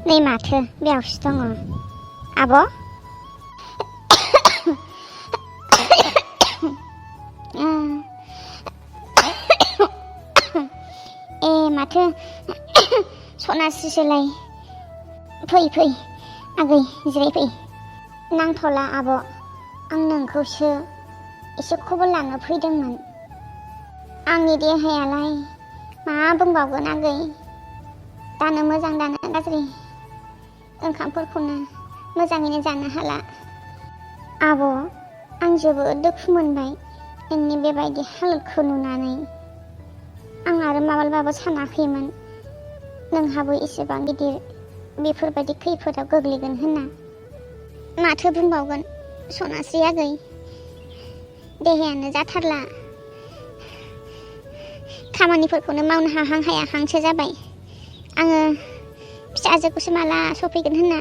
नै माथो बेयावसो दङ आब'। ए माथो सनास्रिसोलाय। फै फै आगै जिरायफै। नांथ'ला आब', आं नोंखौसो एसे खबर लानो फैदोंमोन। आंनि देहायालाय मा बुंबावगोन आगै, दानो मोजां दानो गाज्रि, ओंखामफोरखौनो मोजाङैनो जानो हाला। आब', आं जोबोद दुखु मोनबाय नोंनि बेबायदि हालोदखौ नुनानै। आं आरो माब्लाबाबो सानाखैमोन नोंहाबो एसेबां गिदिर बेफोरबायदि खैफोदाव गोग्लैगोन होनना। माथो बुंबावगोन सनास्रि आगै, देहायानो जाथारला। खामानिफोरखौनो मावनो हाहां हायाहांसो जाबाय। आङो फिसाजोखौसो माला सफैगोन होनना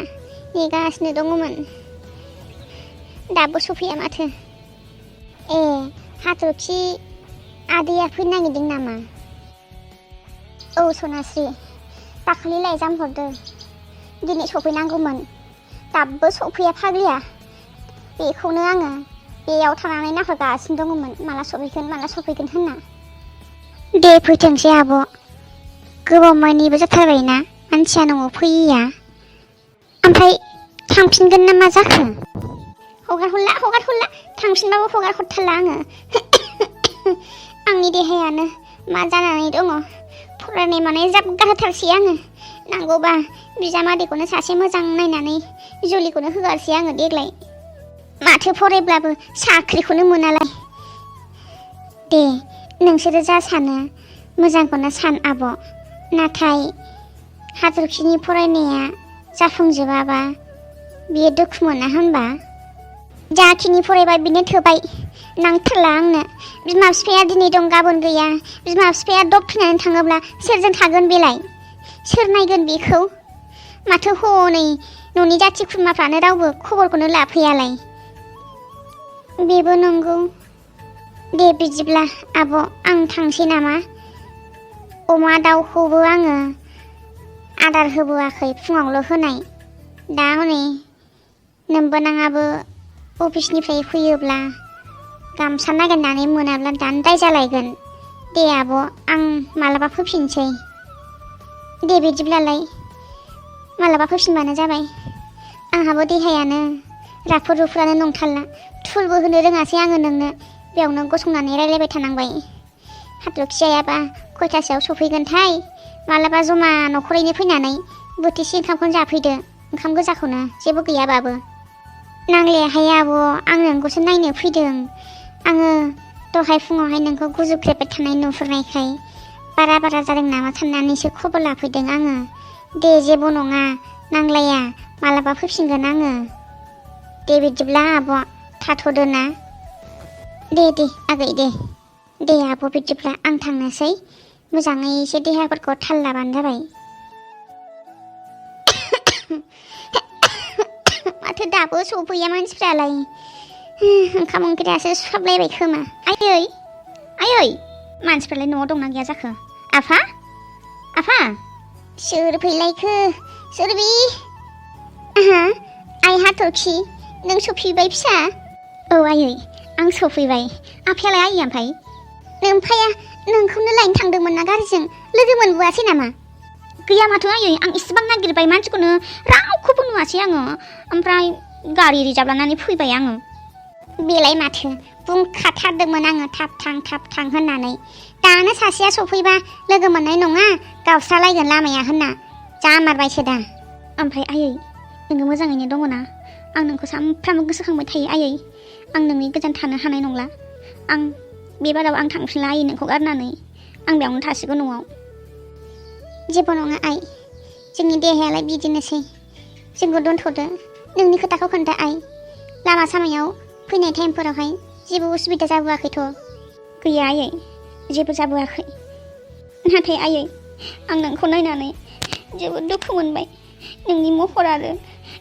नेगासिनो दङमोन, दाबो सफैया माथो। ए हाथरखि आदैया फैनो नागिरदों नामा? औ सनास्रि, दाखालि लाइजाम हरदों, दिनै सफैनांगौमोन, दाबो सफैया फाग्लिया। बेखौनो आङो बेयाव थानानै नाहरगासिनो दङमोन, माला सफैगोन होनना। दे फैथोंसै आब', गोबाव मानिबो जाथारबायना मानसिया न'आव फैयैया। ओमफ्राय थांफिनगोन ना मा जाखो? हगार हरला थांफिनबाबो हगार हरथारला आङो। आंनि देहायानो मा जानानै दङ, फरायनाय मानाय जाबगा होथारसै आङो। नांगौबा बिजामादैखौनो सासे मोजां नायनानै जुलिखौनो होगारसै आङो देग्लाय। माथो फरायब्लाबो साख्रिखौनो मोनालाय। दे नोंसोरो जा सानो मोजांखौनो सान आब', नाथाय हाथरखिनि फरायनाया जाफुंजोबाबा बियो दुखु मोना होनबा? जाखिनि फरायबाय बेनो थोबाय, नांथारला आंनो। बिमा बिफाया दिनै दं गाबोन गैया। बिमा बिफाया दब थैनानै थाङोब्ला सोरजों थागोन बेलाय? सोर नायगोन बेखौ? माथो हनै न'नि जाथि खुरमाफ्रानो रावबो खबरखौनो लाफैयालाय। बेबो नंगौ। दे बिदिब्ला आब', आं थांसै नामा? अमा दाउखौबो आङो आदार होबोआखै, फुङावल' होनाय। दा हनै नोमबोनाङाबो अफिसनिफ्राय फैयोब्ला गामसा नागिरनानै मोनाब्ला दानदाय जालायगोन। दे आब', आं मालाबा फैफिनसै। दे बिदिब्लालाय मालाबा फैफिनबानो जाबाय। आंहाबो देहायानो राफोद रुफोदानो नंथारला, थुलबो होनो रोङासै आङो नोंनो, बेयावनो गसंनानै रायलायबाय थानांबाय। हाथरखि आयाबा खयथासोआव सफैगोनथाय? मालाबा जमा न'खरैनो फैनानै बोथिसे ओंखामखौनो जाफैदो, ओंखाम गोजाखौनो, जेबो गैयाबाबो। नांलायाहाय आब', आं नोंखौसो नायनो फैदों। आङो दहाय फुङावहाय नोंखौ गुजुख्रेबबाय थानाय नुहुरनायखाय बारा जादों नामा साननानैसो खबर लाफैदों आङो। दे जेबो नङा, नांलाया, मालाबा फैफिनगोन आङो। दे बिदिब्ला आब' थाथ'दो ना। दे आगै दे आब' बिदिब्ला आं थांनोसै। मोजाङै एसे देहाफोरखौ थाल लाबानो जाबाय। माथो दाबो सफैया मानसिफ्रालाय? ओंखाम ओंख्रियासो सुहाबलायबाय खोमा। आयै मानसिफ्रालाय न'आव दंना गैया जाखो? आफा सोर फैलायखो? सोरबि? आइ हाथरखि, नों सफैबाय फिसा? औ आयै, आं सफैबाय। आफायालाय आयै ओमफ्राय? नोमफाया नोंखौनो लायनो थांदोंमोन ना गारिजों, लोगो मोनबोआसै नामा? गैया माथो आयै, आं इसेबां नागिरबाय मानसिखौनो रावखौबो नुवासै आङो। ओमफ्राय गारि रिजार्भ लानानै फैबाय आङो। बेलाय माथो बुंखाथारदोंमोन आङो थाब थां होननानै। दानो सासेया सफैबा लोगो मोननाय नङा, गावस्रालायगोन लामाया होनना जामारबायसो दा। ओमफ्राय आयै, नोङो मोजाङैनो दङ ना? आं नोंखौ सानफ्रामबो गोसोखांबाय थायो आयै। आं नोंनि गोजान थानो हानाय नंला। आं बे बाराव आं थांफिनला आयै नोंखौ गारनानै। आं बेयावनो थासिगोन न'आव। जेबो नङा आइ, जोंनि देहायालाय बिदिनोसै। जोंखौ दोनथ'दो, नोंनि खोथाखौ खोन्था आइ। लामा सामायाव फैनाय टाइमफोरावहाय जेबो उसुबिदा जाबोआखैथ'? गैया आयै, जेबो जाबोआखै। नाथाय आयै, आं नोंखौ नायनानै जोबोद दुखु मोनबाय। नोंनि महर आरो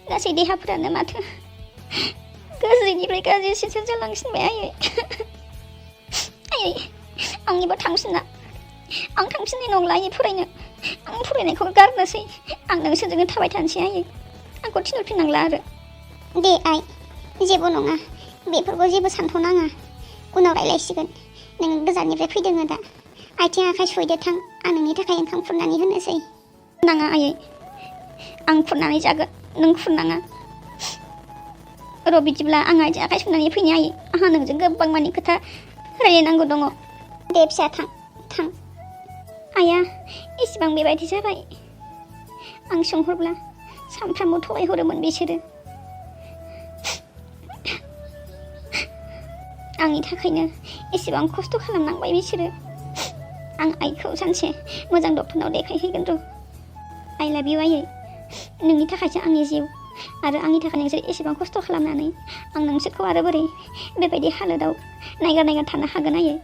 गासै देहाफोरानो माथो गाज्रिनिफ्राय गाज्रिसिनसो जालांसिनबाय आयै। आं एबार थांफिनला। आं थांफिननाय नंला आयै फरायनो। आं फरायनो फरायनायखौ गारनोसै आं नोंसोरजोंनो थाबाय थानोसै आयै आंखौ थिनहरफिननांला आरो दे आइ जेबो नङा बेफोरखौ जेबो सानथ'नाङा उनाव रायलायसिगोन नों गोजाननिफ्राय फैदों दा आथिं आखाइ सुहैदो थां आं नोंनि थाखाय ओंखाम खुरनानै होनोसै नाङा आयै आं खुरनानै जागोन नों खुरनाङा र' बिदिब्ला आं आथिं आखाइ सुनानै फैनि आयै आंहा नोंजों गोबां मानि खोथा रायलायनांगौ दङ दे फिसा थां आया इसिबां बेबायदि जाबाय आं सोंहरब्ला सानफ्रामबो थगायहरोमोन बिसोरो आंनि थाखायनो एसेबां खस्थ' खालामनांबाय बिसोरो आं आइखौ सानसे मोजां डक्टरनाव देखायहैगोन र' आइ लाभ इउ आयै नोंनि थाखायसो आंनि जिउ आरो आंनि थाखाय नोंसोर एसेबां खस्थ' खालामनानै आं नोंसोरखौ आरो बोरै बेबायदि हालोदाव नायगार थानो हागोन आयै